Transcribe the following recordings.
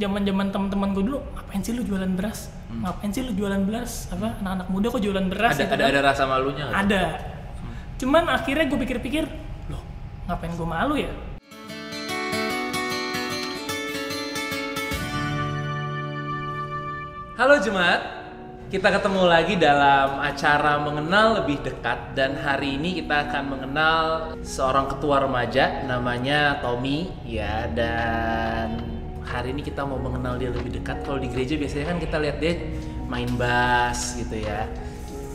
zaman teman-teman gue dulu, ngapain sih lu jualan beras? Ngapain sih lu jualan beras? Apa anak-anak muda kok jualan beras? Ada rasa malunya nggak? Ada. Cuman akhirnya gue pikir-pikir, loh ngapain gue malu ya? Halo Jemaat, kita ketemu lagi dalam acara mengenal lebih dekat, dan hari ini kita akan mengenal seorang ketua remaja namanya Tommy ya, dan hari ini kita mau mengenal dia lebih dekat. Kalau di gereja biasanya kan kita lihat dia main bass gitu ya,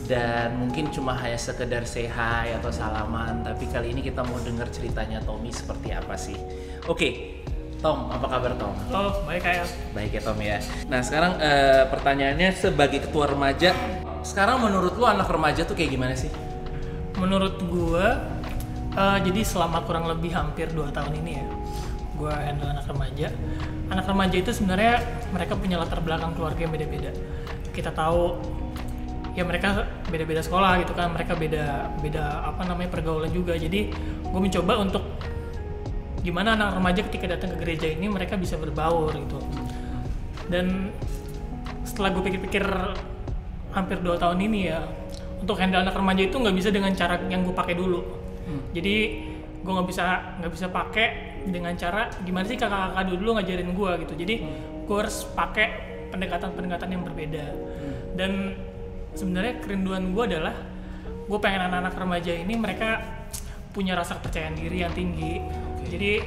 dan mungkin cuma hanya sekedar say hi atau salaman, tapi kali ini kita mau dengar ceritanya Tommy seperti apa sih. Oke, Tom, apa kabar Tom? Oh, baik kayak. Baik ya Tom ya. Nah sekarang pertanyaannya sebagai ketua remaja, sekarang menurut lu anak remaja tuh kayak gimana sih? Menurut gue, jadi selama kurang lebih hampir 2 tahun ini ya, gue handle anak remaja. Anak remaja itu sebenarnya mereka punya latar belakang keluarga yang beda-beda. Kita tahu ya mereka beda-beda sekolah gitu kan, mereka beda pergaulan juga. Jadi gue mencoba untuk gimana anak remaja ketika datang ke gereja ini mereka bisa berbaur gitu. Dan setelah gue pikir-pikir hampir 2 tahun ini ya, untuk handle anak remaja itu nggak bisa dengan cara yang gue pakai dulu. Jadi gue nggak bisa pakai dengan cara gimana sih kakak-kakak dulu ngajarin gue gitu. Jadi gue harus pakai pendekatan yang berbeda. Dan sebenarnya kerinduan gue adalah gue pengen anak-anak remaja ini mereka punya rasa kepercayaan diri yang tinggi. Jadi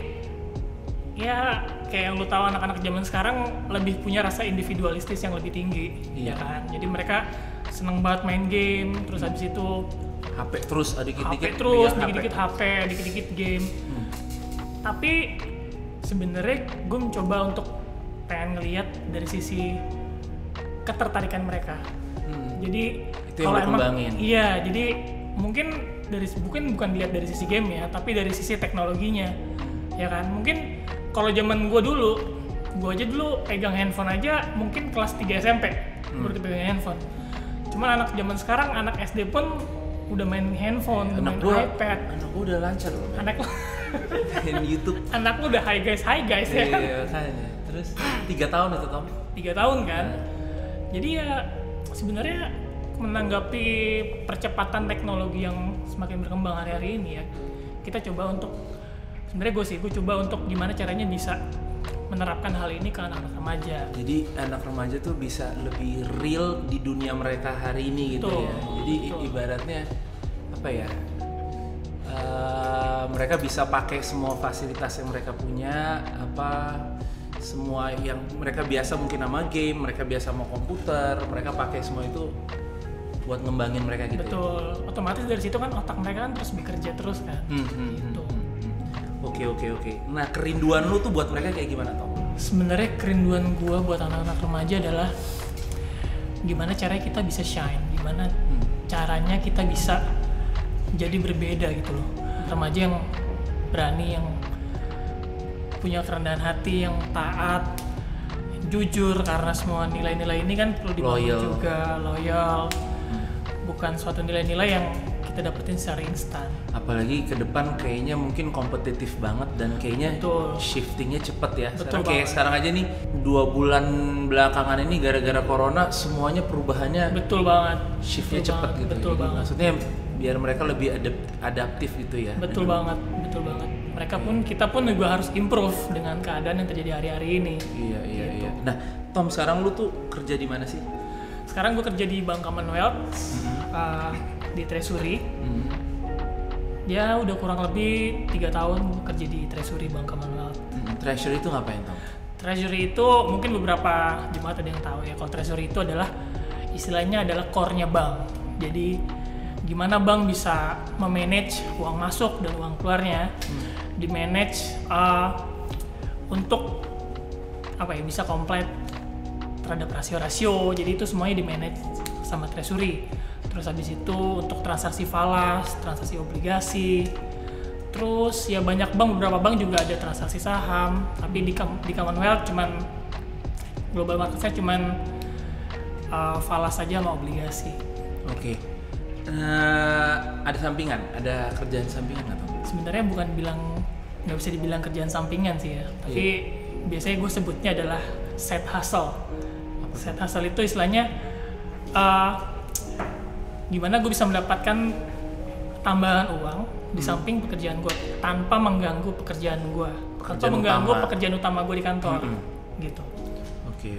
ya kayak yang lu tahu anak-anak zaman sekarang lebih punya rasa individualistis yang lebih tinggi, ya kan. Jadi mereka seneng banget main game, terus habis itu HP terus, dikit-dikit HP, dikit-dikit game. Tapi sebenarnya gue mencoba untuk pengen ngelihat dari sisi ketertarikan mereka. Jadi itu yang lo kembangin. Iya, jadi mungkin bukan dilihat dari sisi game ya, tapi dari sisi teknologinya, ya kan. Mungkin kalau zaman gue aja dulu pegang handphone aja mungkin kelas 3 SMP baru pegang handphone. Cuman anak zaman sekarang, anak SD pun udah main handphone, udah main iPad. Anak gue udah lancar loh. Anak lo main YouTube. Anak lo udah hi guys ya. Iya, makanya. Terus 3 tahun itu Tom. 3 tahun kan. Jadi ya sebenarnya menanggapi percepatan teknologi yang semakin berkembang hari-hari ini ya, kita coba untuk gue coba untuk gimana caranya bisa menerapkan hal ini ke anak-anak remaja. Jadi anak remaja tuh bisa lebih real di dunia mereka hari ini gitu. Betul, ya. Jadi ibaratnya apa ya? Mereka bisa pakai semua fasilitas yang mereka punya, semua yang mereka biasa mungkin sama game, mereka biasa sama komputer, mereka pakai semua itu buat ngembangin mereka gitu. Betul, ya? Otomatis dari situ kan otak mereka kan terus bekerja terus kan. Gitu. Oke. Nah kerinduan lu tuh buat mereka kayak gimana Tom? Sebenarnya kerinduan gua buat anak-anak remaja adalah gimana caranya kita bisa shine, gimana caranya kita bisa jadi berbeda gitu loh. Remaja yang berani, yang punya kerendahan hati, yang taat, jujur, karena semua nilai-nilai ini kan perlu dibangun juga, loyal. Bukan suatu nilai-nilai yang kita dapetin secara instan. Apalagi ke depan kayaknya mungkin kompetitif banget dan kayaknya shiftingnya cepet ya. Sekarang aja nih 2 bulan belakangan ini gara-gara corona semuanya perubahannya betul banget. Shiftnya cepet gitu. Betul banget. Maksudnya biar mereka lebih adaptif gitu ya. Betul banget. Kita pun juga harus improve dengan keadaan yang terjadi hari-hari ini. Iya. Nah, Tom sekarang lu tuh kerja di mana sih? Sekarang gue kerja di Bank Commonwealth, di Treasury. Ya udah kurang lebih 3 tahun gue kerja di Treasury Bank Commonwealth. Treasury itu ngapain Tom? Treasury itu mungkin beberapa jemaat ada yang tahu ya. Kalau Treasury itu adalah istilahnya adalah core-nya bank. Jadi gimana bank bisa memanage uang masuk dan uang keluarnya, di-manage untuk bisa komplit terhadap rasio-rasio. Jadi itu semuanya di-manage sama Treasury. Terus habis itu untuk transaksi falas, transaksi obligasi. Terus ya beberapa bank juga ada transaksi saham, tapi di Commonwealth cuman global marketnya cuman falas saja sama obligasi. Oke. Ada sampingan, ada kerjaan sampingan atau? Sebenarnya nggak bisa dibilang kerjaan sampingan sih ya, tapi biasanya gue sebutnya adalah side hustle. Side hustle itu istilahnya gimana gue bisa mendapatkan tambahan uang di samping pekerjaan gue tanpa mengganggu pekerjaan gue, tanpa mengganggu pekerjaan utama gue di kantor, gitu. Oke.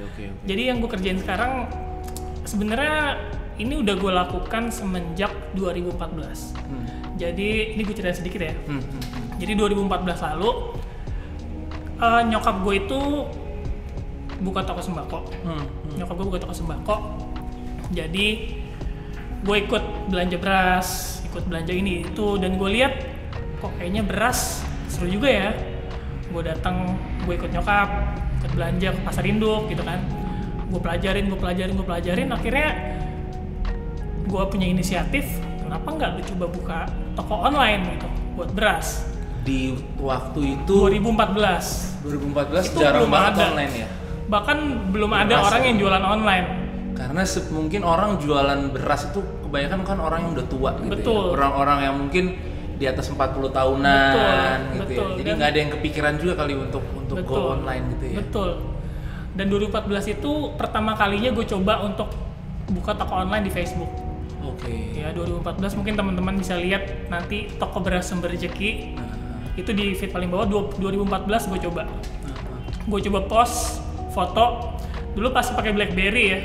Jadi yang gue kerjain sekarang sebenarnya ini udah gue lakukan semenjak 2014. Jadi ini gue ceritain sedikit ya. Jadi 2014 lalu nyokap gue itu buka toko sembako. Nyokap gue buka toko sembako. Jadi gue ikut belanja beras, ikut belanja ini itu, dan gue lihat kok kayaknya beras seru juga ya. Gue datang, gue ikut nyokap, ikut belanja ke pasar induk gitu kan. Gue pelajarin. Akhirnya gue punya inisiatif, kenapa nggak lu coba buka toko online gitu buat beras. Di waktu itu 2014 itu belum jarang banget ada online ya. Bahkan belum ada orang yang jualan online. Karena mungkin orang jualan beras itu kebanyakan kan orang yang udah tua gitu. Betul. Ya. Orang-orang yang mungkin di atas 40 tahunan gitu ya. Jadi nggak ada yang kepikiran juga kali untuk go online gitu ya. Betul. Dan 2014 itu pertama kalinya gue coba untuk buka toko online di Facebook. Oke. Ya 2014 mungkin teman-teman bisa lihat nanti toko beras Sumber Rezeki. Itu di feed paling bawah 2014 gue coba. Gue coba post foto. Dulu pasti pakai BlackBerry ya.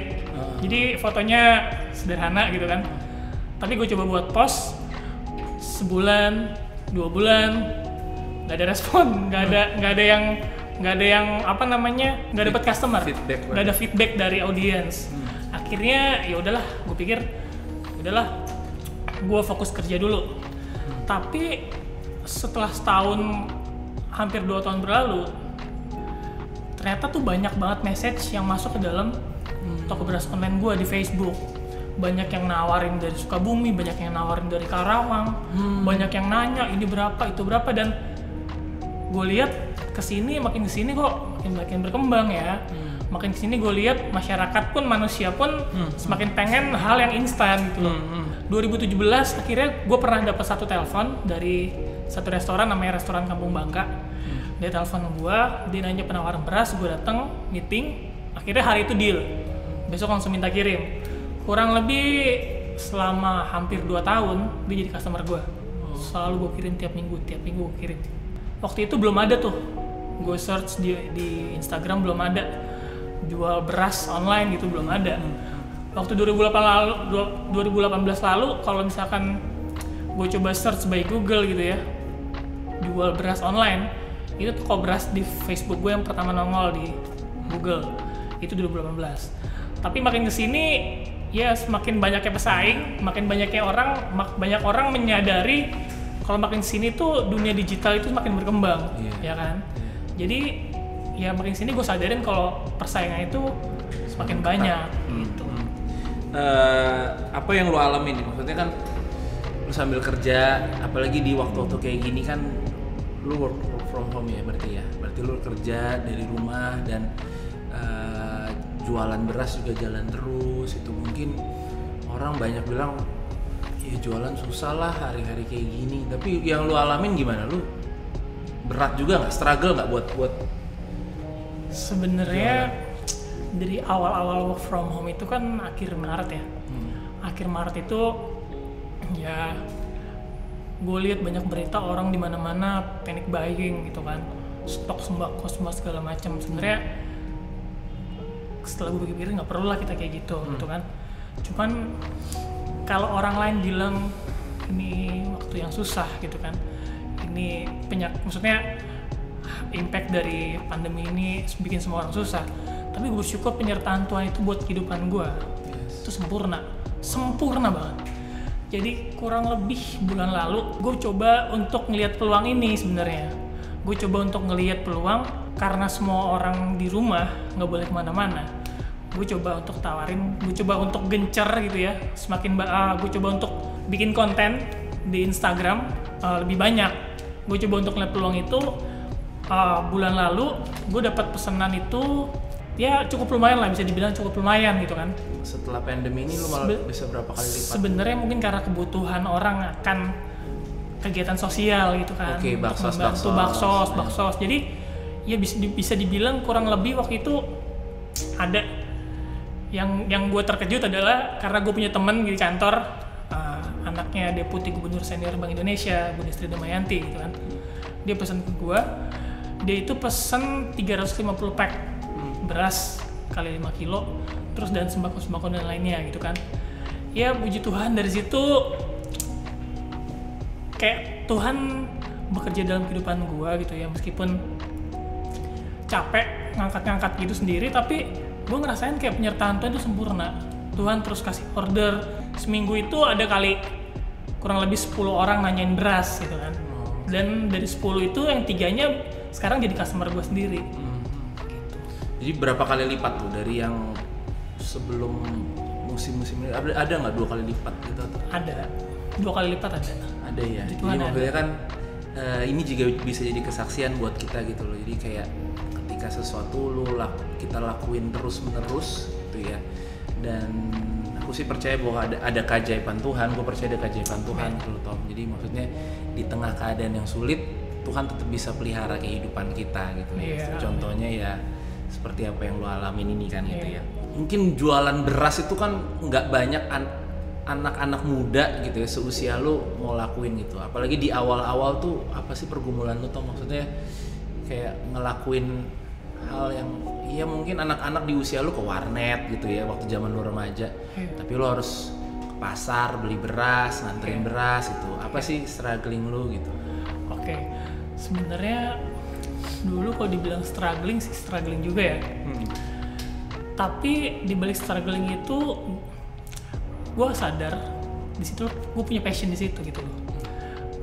Jadi fotonya sederhana gitu kan. Tapi gue coba buat post sebulan, 2 bulan, nggak ada respon, nggak ada yang apa namanya, nggak dapat customer, nggak ada feedback dari audiens. Akhirnya ya udahlah, gue pikir udahlah, gue fokus kerja dulu. Tapi setelah setahun, hampir 2 tahun berlalu, ternyata tuh banyak banget message yang masuk ke dalam toko beras online gue di Facebook. Banyak yang nawarin dari Sukabumi, banyak yang nawarin dari Karawang, banyak yang nanya ini berapa, itu berapa, dan gue lihat makin kesini kok makin berkembang ya. Makin kesini gue lihat masyarakat pun, manusia pun semakin pengen hal yang instan gitu loh. 2017 akhirnya gue pernah dapat satu telepon dari satu restoran, namanya restoran Kampung Bangka. Dia telepon gue, dia nanya penawaran beras, gue datang meeting, akhirnya hari itu deal. Besok langsung minta kirim. Kurang lebih selama hampir 2 tahun dia jadi customer gue. Selalu gue kirim tiap minggu gue kirim. Waktu itu belum ada tuh, gue search di Instagram belum ada jual beras online gitu, belum ada. Waktu 2018 lalu kalau misalkan gue coba search by Google gitu ya, jual beras online, itu toko beras di Facebook gue yang pertama nongol di Google itu 2018. Tapi makin kesini ya semakin banyaknya pesaing, makin banyaknya banyak orang menyadari kalau makin kesini tuh dunia digital itu semakin berkembang, ya kan? Jadi ya makin sini gue sadarin kalau persaingan itu semakin banyak gitu. Apa yang lo alamin? Maksudnya kan lo sambil kerja, apalagi di waktu-waktu kayak gini kan lo work from home ya berarti ya. Berarti lo kerja dari rumah dan jualan beras juga jalan terus. Itu mungkin orang banyak bilang ya jualan susah lah hari-hari kayak gini. Tapi yang lo alamin gimana? Lo berat juga nggak? Struggle nggak buat sebenarnya dari awal-awal work from home itu kan akhir Maret ya. Akhir Maret itu ya gue lihat banyak berita orang di mana-mana panic buying gitu kan, stok sembako semua segala macam. Sebenarnya setelah gue pikir nggak perlu lah kita kayak gitu gitu kan. Cuman kalau orang lain bilang ini waktu yang susah gitu kan, ini maksudnya impact dari pandemi ini bikin semua orang susah, tapi gue bersyukur penyertaan Tuhan itu buat kehidupan gue itu sempurna banget. Jadi kurang lebih bulan lalu gue coba untuk ngelihat peluang ini. Sebenarnya gue coba untuk ngelihat peluang karena semua orang di rumah nggak boleh kemana-mana. Gue coba untuk gue coba untuk gencar gitu ya, gue coba untuk bikin konten di Instagram lebih banyak. Gue coba untuk ngeliat peluang itu. Bulan lalu gue dapat pesanan itu ya cukup lumayan lah, bisa dibilang cukup lumayan gitu kan. Setelah pandemi ini lu malah bisa berapa kali lipat? Sebenarnya mungkin karena kebutuhan orang akan kegiatan sosial gitu kan. Oke, baksos. Jadi ya bisa dibilang kurang lebih waktu itu ada yang gue terkejut adalah karena gue punya teman di kantor, anaknya Deputi Gubernur Senior Bank Indonesia, Bu Destri Damayanti gitu kan. Dia pesan ke gue, dia itu pesen 350 pack beras kali 5 kilo, terus dan sembako dan lainnya gitu kan. Ya puji Tuhan, dari situ kayak Tuhan bekerja dalam kehidupan gue gitu ya, meskipun capek ngangkat-ngangkat gitu sendiri, tapi gue ngerasain kayak penyertaan Tuhan itu sempurna. Tuhan terus kasih order, seminggu itu ada kali kurang lebih 10 orang nanyain beras gitu kan. Dan dari 10 itu yang 3-nya sekarang jadi customer gue sendiri. Gitu. Jadi berapa kali lipat tuh dari yang sebelum musim-musim ini? Ada nggak 2 kali lipat gitu? Ada, 2 kali lipat ada. Ada ya. Jadi maksudnya kan ini juga bisa jadi kesaksian buat kita gitu loh. Jadi kayak ketika sesuatu kita lakuin terus-menerus gitu ya. Dan aku sih percaya bahwa ada keajaiban Tuhan. Gue percaya ada keajaiban Tuhan gitu Tom. Jadi maksudnya di tengah keadaan yang sulit, Tuhan tetap bisa pelihara kehidupan kita gitu ya. Contohnya ya seperti apa yang lo alamin ini kan gitu ya. Mungkin jualan beras itu kan nggak banyak anak-anak muda gitu ya seusia lo mau lakuin gitu. Apalagi di awal-awal tuh apa sih pergumulan lo Tom? Maksudnya kayak ngelakuin hal yang ya mungkin anak-anak di usia lu ke warnet gitu ya waktu zaman lu remaja, tapi lu harus ke pasar beli beras, nganterin beras itu. Apa sih struggling lu gitu? Oke, sebenarnya dulu kalau dibilang struggling sih struggling juga ya. Tapi di balik struggling itu gue sadar di situ gue punya passion di situ gitu loh.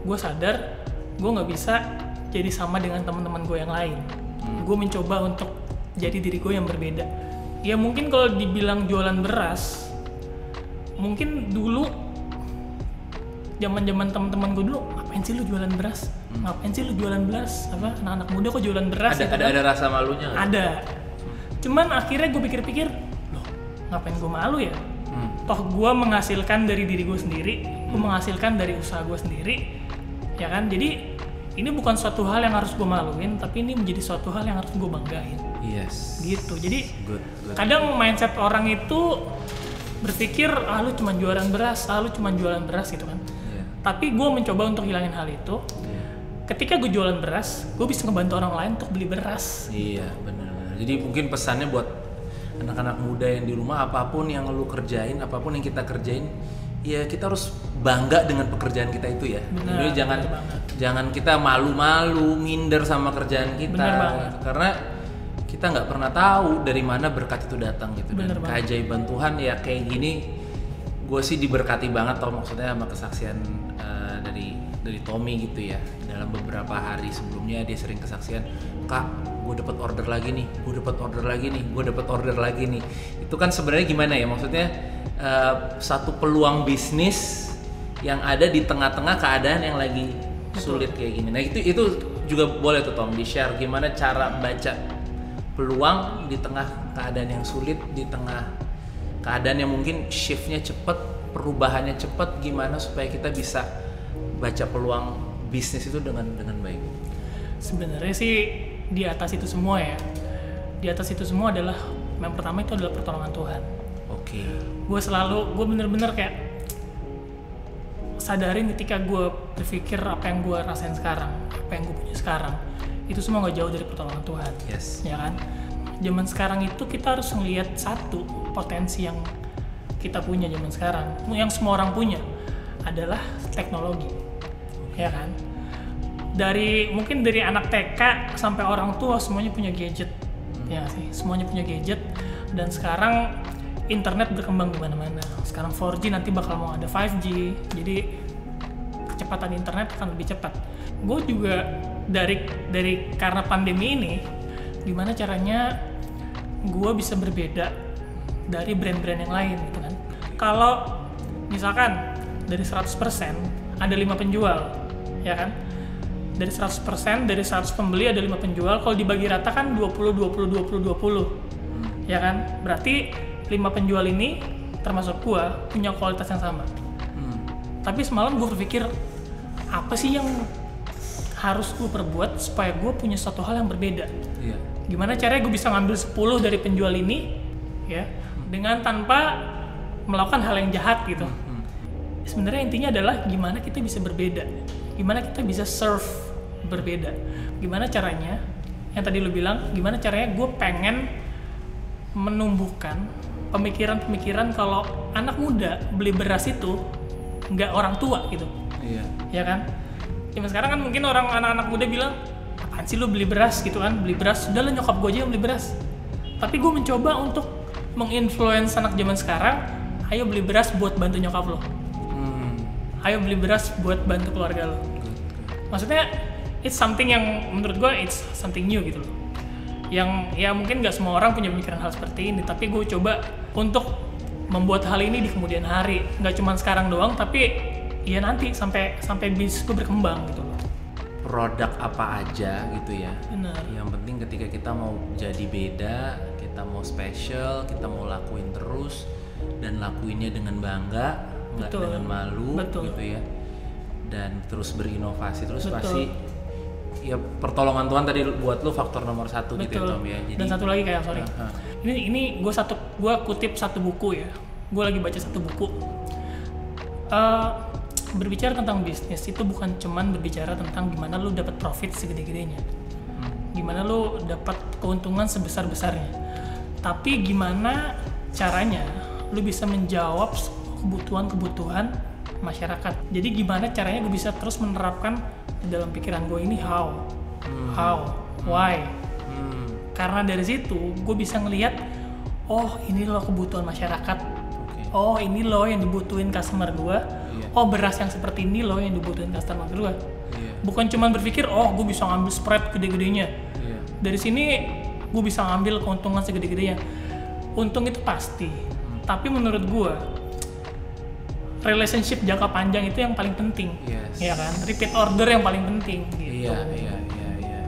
Gue sadar gue nggak bisa jadi sama dengan teman-teman gue yang lain. Gue mencoba untuk jadi diri gue yang berbeda. Ya mungkin kalau dibilang jualan beras, mungkin dulu zaman teman-teman gue dulu, ngapain sih lu jualan beras? Ngapain sih lu jualan beras? Apa anak-anak muda kok jualan beras? Ada rasa malunya gak? Ada. Cuman akhirnya gue pikir-pikir, loh ngapain gue malu ya? Toh gue menghasilkan dari diri gue sendiri, gue menghasilkan dari usaha gue sendiri, ya kan? Jadi ini bukan suatu hal yang harus gue maluin, tapi ini menjadi suatu hal yang harus gue banggain. Yes. Gitu. Jadi good. Kadang mindset orang itu berpikir, lu cuma jualan beras, lu cuma jualan beras gitu kan. Yeah. Tapi gue mencoba untuk hilangin hal itu. Yeah. Ketika gue jualan beras, gue bisa ngebantu orang lain untuk beli beras. Iya, benar. Jadi mungkin pesannya buat anak-anak muda yang di rumah, apapun yang lu kerjain, apapun yang kita kerjain, ya kita harus bangga dengan pekerjaan kita itu ya. Benar, jadi jangan kita malu-malu, minder sama kerjaan kita. Karena kita nggak pernah tahu dari mana berkat itu datang gitu. Dan keajaiban Tuhan ya kayak gini, gue sih diberkati banget tau, maksudnya sama kesaksian dari Tommy gitu ya. Dalam beberapa hari sebelumnya dia sering kesaksian, Kak, gue dapat order lagi nih, gue dapat order lagi nih. Itu kan sebenarnya gimana ya, maksudnya satu peluang bisnis yang ada di tengah-tengah keadaan yang lagi sulit kayak gini. Nah itu juga boleh tuh Tom di-share gimana cara baca peluang di tengah keadaan yang sulit, di tengah keadaan yang mungkin shiftnya cepet, perubahannya cepet, gimana supaya kita bisa baca peluang bisnis itu dengan baik. Sebenarnya sih di atas itu semua ya, di atas itu semua adalah yang pertama itu adalah pertolongan Tuhan. Oke. Gue bener-bener kayak sadarin ketika gue berpikir apa yang gue rasain sekarang, apa yang gue punya sekarang, itu semua nggak jauh dari pertolongan Tuhan. Yes. Ya kan? Zaman sekarang itu kita harus ngelihat satu potensi yang kita punya zaman sekarang, yang semua orang punya adalah teknologi. Ya kan? Mungkin dari anak TK sampai orang tua semuanya punya gadget. Ya sih, semuanya punya gadget. Dan sekarang internet berkembang di mana-mana. Sekarang 4G, nanti bakal mau ada 5G. Jadi kecepatan internet akan lebih cepat. Gue juga dari karena pandemi ini, gimana caranya gue bisa berbeda dari brand-brand yang lain gitu kan. Kalau misalkan dari 100% ada 5 penjual, ya kan? Dari 100%, dari 100 pembeli ada 5 penjual, kalau dibagi rata kan 20. Ya kan? Berarti 5 penjual ini termasuk gua punya kualitas yang sama. Tapi semalam gua berpikir apa sih yang harus gue perbuat supaya gue punya suatu hal yang berbeda. Iya. Gimana caranya gue bisa ngambil 10 dari penjual ini ya dengan tanpa melakukan hal yang jahat gitu. Sebenarnya intinya adalah gimana kita bisa berbeda, gimana kita bisa serve berbeda, gimana caranya yang tadi lu bilang, gimana caranya gue pengen menumbuhkan pemikiran-pemikiran kalau anak muda beli beras itu nggak orang tua gitu. Iya. Ya kan? Zaman sekarang kan mungkin anak-anak muda bilang, apaan sih lu beli beras gitu kan, beli beras, udah lah nyokap gue aja yang beli beras. Tapi gue mencoba untuk menginfluence anak zaman sekarang, ayo beli beras buat bantu nyokap lo. Ayo beli beras buat bantu keluarga lo. Maksudnya, it's something yang menurut gue, it's something new gitu loh. Yang ya mungkin nggak semua orang punya pemikiran hal seperti ini, tapi gue coba untuk membuat hal ini di kemudian hari. Nggak cuma sekarang doang, tapi ya nanti sampai bisnis gue berkembang gitu loh. Produk apa aja gitu ya. Benar. Yang penting ketika kita mau jadi beda, kita mau special, kita mau lakuin terus dan lakuinnya dengan bangga, nggak dengan malu. Betul. Gitu ya. Dan terus berinovasi terus. Betul. Pasti ya pertolongan Tuhan tadi buat lu faktor nomor 1 gitu ya Tom ya. Jadi, dan satu lagi kayak ini gue kutip satu buku ya. Gue lagi baca satu buku. Berbicara tentang bisnis itu bukan cuman berbicara tentang gimana lu dapat profit segede-gedenya, gimana lu dapat keuntungan sebesar-besarnya, tapi gimana caranya lu bisa menjawab kebutuhan masyarakat. Jadi gimana caranya gue bisa terus menerapkan dalam pikiran gue ini how, why. Karena dari situ gue bisa ngelihat, oh ini loh kebutuhan masyarakat, oh ini loh yang dibutuhin customer gue. Oh beras yang seperti ini loh yang dibutuhin customer gue. Bukan cuma berpikir, oh gue bisa ngambil spread gede-gedenya. Dari sini gue bisa ngambil keuntungan segede-gedenya. Untung itu pasti. Tapi menurut gue, relationship jangka panjang itu yang paling penting. Ya kan? Repeat order yang paling penting gitu. Iya.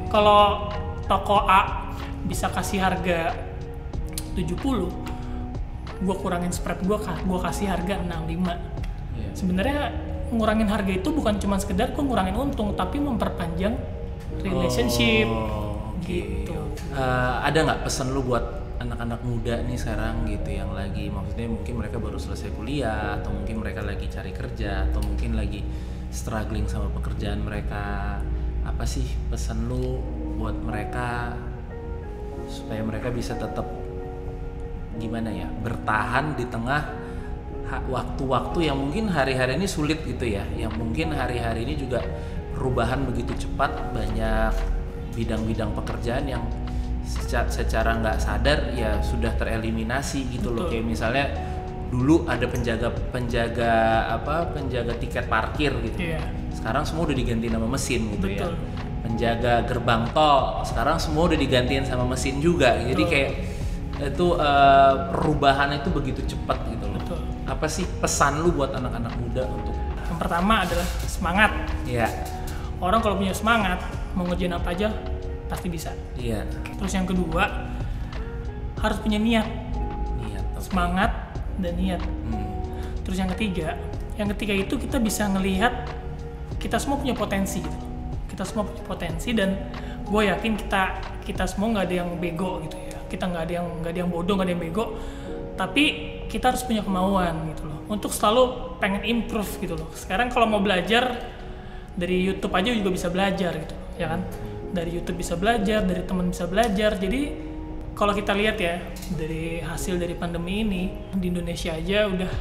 Kalau toko A bisa kasih harga 70, gue kurangin spread gue kasih harga 65. Sebenarnya ngurangin harga itu bukan cuma sekedar gue ngurangin untung, tapi memperpanjang relationship gitu. Ada nggak pesan lu buat anak-anak muda nih sekarang gitu yang lagi, maksudnya mungkin mereka baru selesai kuliah atau mungkin mereka lagi cari kerja atau mungkin lagi struggling sama pekerjaan mereka, apa sih pesan lu buat mereka supaya mereka bisa tetap gimana ya, bertahan di tengah waktu-waktu yang mungkin hari-hari ini sulit gitu ya, yang mungkin hari-hari ini juga perubahan begitu cepat, banyak bidang-bidang pekerjaan yang secara nggak sadar ya sudah tereliminasi gitu. Betul. Loh, kayak misalnya dulu ada penjaga tiket parkir gitu. Sekarang semua udah diganti sama mesin gitu. Betul. Ya penjaga gerbang tol sekarang semua udah digantiin sama mesin juga. Betul. Jadi kayak itu perubahan itu begitu cepat gitu loh. Betul. Apa sih pesan lu buat anak-anak muda untuk? Yang pertama adalah semangat. Iya. Orang kalau punya semangat mau ngerjain apa aja pasti bisa. Iya. Terus yang kedua harus punya niat. Semangat dan niat. Terus yang ketiga itu kita bisa ngelihat kita semua punya potensi gitu. Kita semua punya potensi dan gue yakin kita semua nggak ada yang bego gitu ya. Kita nggak ada yang bodoh, nggak ada yang bego. Tapi kita harus punya kemauan gitu loh untuk selalu pengen improve gitu loh. Sekarang kalau mau belajar dari YouTube aja juga bisa belajar gitu ya kan, dari YouTube bisa belajar, dari teman bisa belajar. Jadi kalau kita lihat ya dari hasil dari pandemi ini di Indonesia aja udah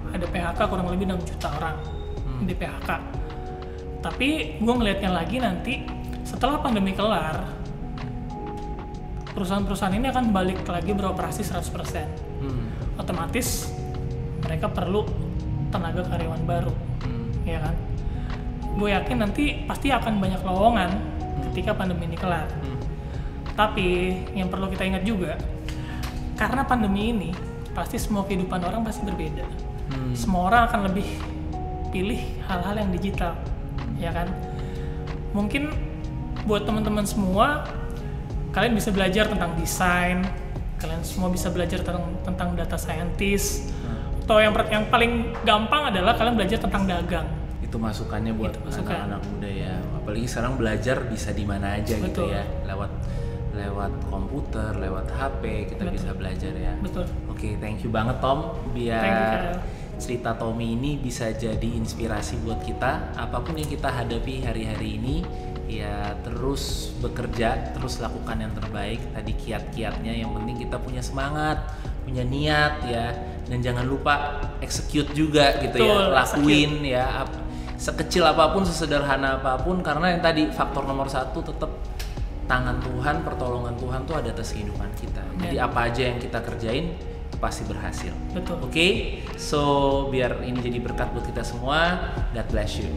ada PHK kurang lebih 6 juta orang di PHK. Tapi gue ngelihatnya lagi nanti setelah pandemi kelar, perusahaan-perusahaan ini akan balik lagi beroperasi 100%. Otomatis mereka perlu tenaga karyawan baru, ya kan? Gue yakin nanti pasti akan banyak lowongan ketika pandemi ini kelar. Tapi yang perlu kita ingat juga, karena pandemi ini pasti semua kehidupan orang pasti berbeda. Semua orang akan lebih pilih hal-hal yang digital, ya kan? Mungkin buat teman-teman semua, kalian bisa belajar tentang desain, kalian semua bisa belajar tentang data scientist, atau yang paling gampang adalah kalian belajar tentang dagang. Itu masukannya buat Itu masukan. anak-anak muda ya. Apalagi sekarang belajar bisa di mana aja gitu Betul. ya. Lewat komputer, lewat HP kita Betul. bisa belajar ya. Betul. Oke, thank you banget Tom. Thank you, Biar Kyle. cerita Tommy ini bisa jadi inspirasi buat kita. Apapun yang kita hadapi hari-hari ini, ya terus bekerja, terus lakukan yang terbaik. Tadi kiat-kiatnya, yang penting kita punya semangat, punya niat ya, dan jangan lupa execute juga gitu ya, Betul, lakuin ya, sekecil apapun, sesederhana apapun, karena yang tadi faktor nomor satu tetap tangan Tuhan, pertolongan Tuhan tuh ada atas kehidupan kita. Jadi apa aja yang kita kerjain pasti berhasil. Betul. Oke, so biar ini jadi berkat buat kita semua. God bless you.